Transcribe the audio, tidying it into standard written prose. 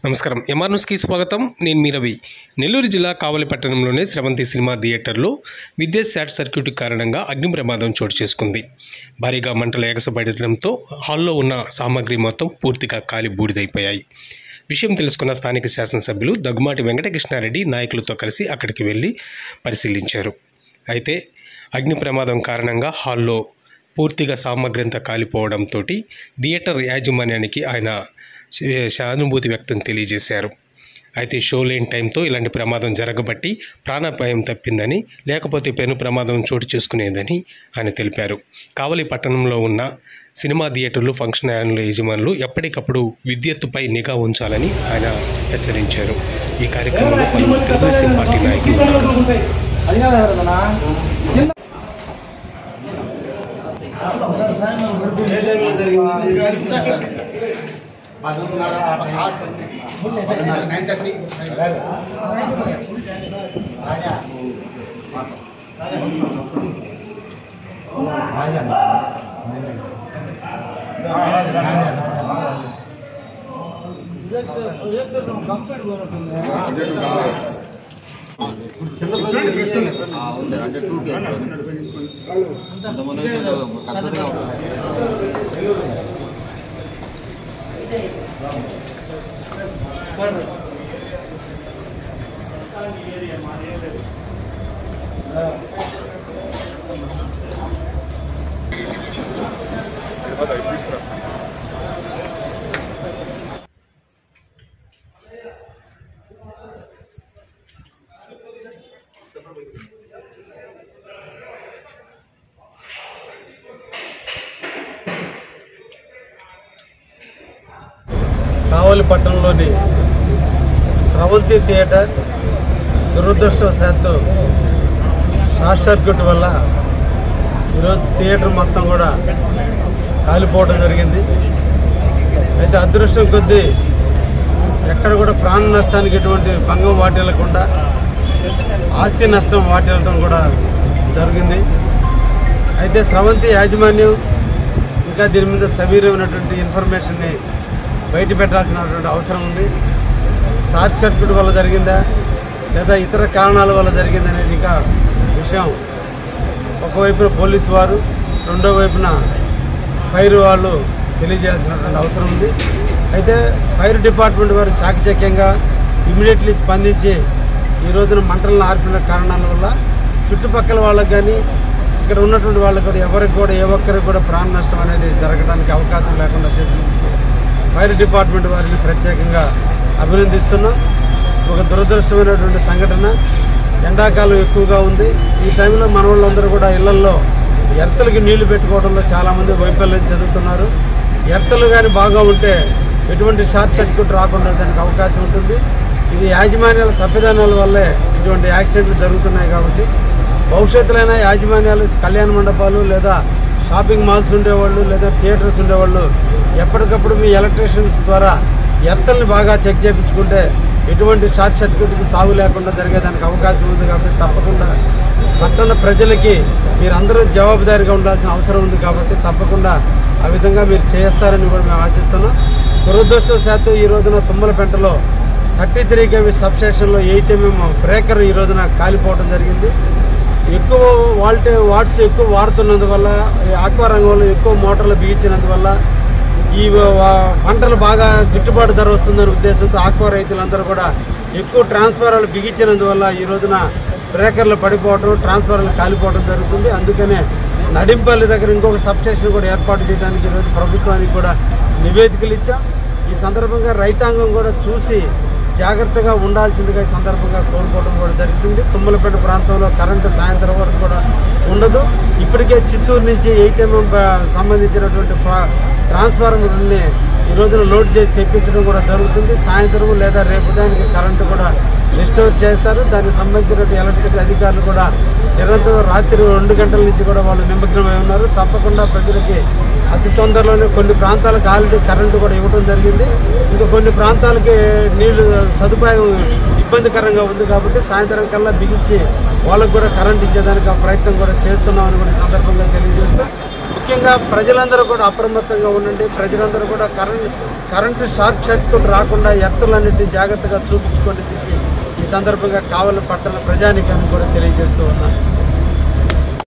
నమస్కారం. ఎంఆర్ న్యూస్కి స్వాగతం. నేను మీ రవి. నెల్లూరు జిల్లా కావలి పట్టణంలోని స్రవంతి సినిమా థియేటర్లో విద్యుత్ షార్ట్ సర్క్యూట్ కారణంగా అగ్ని ప్రమాదం చోటు చేసుకుంది. భారీగా మంటలు ఎగసబడడంతో హాల్లో ఉన్న సామాగ్రి మొత్తం పూర్తిగా కాలి బూడిదైపోయాయి. విషయం తెలుసుకున్న స్థానిక శాసనసభ్యులు దగ్గుమాటి వెంకటకృష్ణారెడ్డి నాయకులతో కలిసి అక్కడికి వెళ్లి పరిశీలించారు. అయితే అగ్ని ప్రమాదం కారణంగా హాల్లో పూర్తిగా సామాగ్రి అంతా కాలిపోవడంతో థియేటర్ యాజమాన్యానికి ఆయన సానుభూతి వ్యక్తం తెలియజేశారు. అయితే షో లేని టైంతో ఇలాంటి ప్రమాదం జరగబట్టి ప్రాణాపాయం తప్పిందని, లేకపోతే పెను ప్రమాదం చోటు చేసుకునేదని ఆయన తెలిపారు. కావలి పట్టణంలో ఉన్న సినిమా థియేటర్లు, ఫంక్షన్ హాల్ యజమానులు ఎప్పటికప్పుడు విద్యుత్తుపై నిఘా ఉంచాలని ఆయన హెచ్చరించారు. ఈ కార్యక్రమంలో పలువురు తెలుగుదేశం పార్టీ నాయకులు ఉన్నారు. కావలి పట్టణంలోని స్రవంతి థియేటర్ దురదృష్టవశాత్తు షార్ట్ సర్క్యూట్ వల్ల ఈరోజు థియేటర్ మొత్తం కూడా కాలిపోవడం జరిగింది. అయితే అదృష్టం కొద్దీ ఎక్కడ కూడా ప్రాణ నష్టానికి ఎటువంటి భంగం వాటిల్లకుండా ఆస్తి నష్టం వాటిల్లడం కూడా జరిగింది. అయితే స్రవంతి యాజమాన్యం ఇంకా దీని మీద సవీరమైనటువంటి ఇన్ఫర్మేషన్ని బయట పెట్టాల్సినటువంటి అవసరం ఉంది. షార్ట్ సర్క్యూట్ వల్ల జరిగిందా లేదా ఇతర కారణాల వల్ల జరిగిందనేది ఇంకా విషయం ఒకవైపున పోలీసు వారు, రెండో వైపున ఫైర్ వాళ్ళు తెలియజేయాల్సినటువంటి అవసరం ఉంది. అయితే ఫైర్ డిపార్ట్మెంట్ వారు చాకచక్యంగా ఇమీడియట్లీ స్పందించి ఈ రోజున మంటలను ఆర్పిన కారణాల వల్ల చుట్టుపక్కల వాళ్ళకి కానీ ఇక్కడ ఉన్నటువంటి వాళ్ళకి కూడా ఎవరికి కూడా ఏ ఒక్కరికి కూడా ప్రాణ నష్టం అనేది జరగడానికి అవకాశం లేకుండా చేసినందుకు ఫైర్ డిపార్ట్మెంట్ వారిని ప్రత్యేకంగా అభినందిస్తున్నాం. ఒక దురదృష్టమైనటువంటి సంఘటన. ఎండాకాలం ఎక్కువగా ఉంది. ఈ టైంలో మన వాళ్ళందరూ కూడా ఇళ్లల్లో ఎర్తలకి నీళ్లు పెట్టుకోవడంలో చాలామంది వైఫల్యం చెందుతున్నారు. ఎర్తలు కానీ బాగా ఉంటే ఎటువంటి షార్ట్ సర్క్యూట్ రాకుండా దానికి అవకాశం ఉంటుంది. ఇది యాజమాన్యాల తప్పిదానాల వల్లే ఇటువంటి యాక్సిడెంట్లు జరుగుతున్నాయి. కాబట్టి భవిష్యత్తులైన యాజమాన్యాలు, కళ్యాణ మండపాలు లేదా షాపింగ్ మాల్స్ ఉండేవాళ్ళు లేదా థియేటర్స్ ఉండేవాళ్ళు ఎప్పటికప్పుడు మీ ఎలక్ట్రీషియన్స్ ద్వారా ఎర్తల్ని బాగా చెక్ చేయించుకుంటే ఎటువంటి షార్ట్ సర్క్యూట్కి తావు లేకుండా జరిగేదానికి అవకాశం ఉంది. కాబట్టి తప్పకుండా పట్టణ ప్రజలకి మీరందరూ జవాబుదారీగా ఉండాల్సిన అవసరం ఉంది. కాబట్టి తప్పకుండా ఆ విధంగా మీరు చేస్తారని కూడా మేము ఆశిస్తున్నాం. దురదృష్టవశాత్తు ఈ రోజున తుమ్మలపెంటలో 33 kV సబ్స్టేషన్లో 8 mm బ్రేకర్ ఈ రోజున కాలిపోవడం జరిగింది. ఎక్కువ వాట్స్ ఎక్కువ వాడుతున్నందువల్ల, ఆక్వా రంగంలో ఎక్కువ మోటార్లు బిగించినందువల్ల ఈ పంటలు బాగా గిట్టుబాటు ధర వస్తుందనే ఉద్దేశంతో ఆక్వా రైతులందరూ కూడా ఎక్కువ ట్రాన్స్ఫార్మర్లు బిగించినందువల్ల ఈ రోజున బ్రేకర్లు పడిపోవడం, ట్రాన్స్ఫార్మర్లు కాలిపోవడం జరుగుతుంది. అందుకనే నడింపల్లి దగ్గర ఇంకొక సబ్స్టేషన్ కూడా ఏర్పాటు చేయడానికి ఈరోజు ప్రభుత్వానికి కూడా నివేదికలు ఇచ్చాం. ఈ సందర్భంగా రైతాంగం కూడా చూసి జాగ్రత్తగా ఉండాల్సిందిగా ఈ సందర్భంగా కోరుకోవడం కూడా జరుగుతుంది. తుమ్మలపేట ప్రాంతంలో కరెంటు సాయంత్రం వరకు కూడా ఉండదు. ఇప్పటికే చిత్తూరు నుంచి 8 mm సంబంధించినటువంటి ట్రాన్స్ఫార్మర్ని ఈ రోజున లోడ్ చేసి తెప్పించడం కూడా జరుగుతుంది. సాయంత్రం లేదా రేపు దానికి కరెంటు కూడా రిస్టోర్ చేస్తారు. దానికి సంబంధించినటువంటి ఎలక్ట్రిసిటీ అధికారులు కూడా నిరంతరం రాత్రి 2 గంటల నుంచి కూడా వాళ్ళు నిమగ్నమై ఉన్నారు. తప్పకుండా ప్రజలకి అతి తొందరలోనే కొన్ని ప్రాంతాలకు ఆల్రెడీ కరెంటు కూడా ఇవ్వడం జరిగింది. ఇంకా కొన్ని ప్రాంతాలకి నీళ్లు సదుపాయం ఇబ్బందికరంగా ఉంది. కాబట్టి సాయంత్రం కల్లా బిగించి వాళ్ళకు కూడా కరెంట్ ఇచ్చేదానికి ఆ ప్రయత్నం కూడా చేస్తున్నామని కూడా ఈ సందర్భంగా తెలియజేస్తూ, ముఖ్యంగా సందర్భంగా ప్రజలందరూ కూడా అప్రమత్తంగా ఉండండి. ప్రజలందరూ కూడా కరెంటు షార్ట్ సర్క్యూట్ రాకుండా ఎర్తులన్నింటినీ జాగ్రత్తగా చూపించుకోండి. ఈ సందర్భంగా కావలి పట్టణ ప్రజానికాన్ని కూడా తెలియజేస్తూ ఉన్నాను.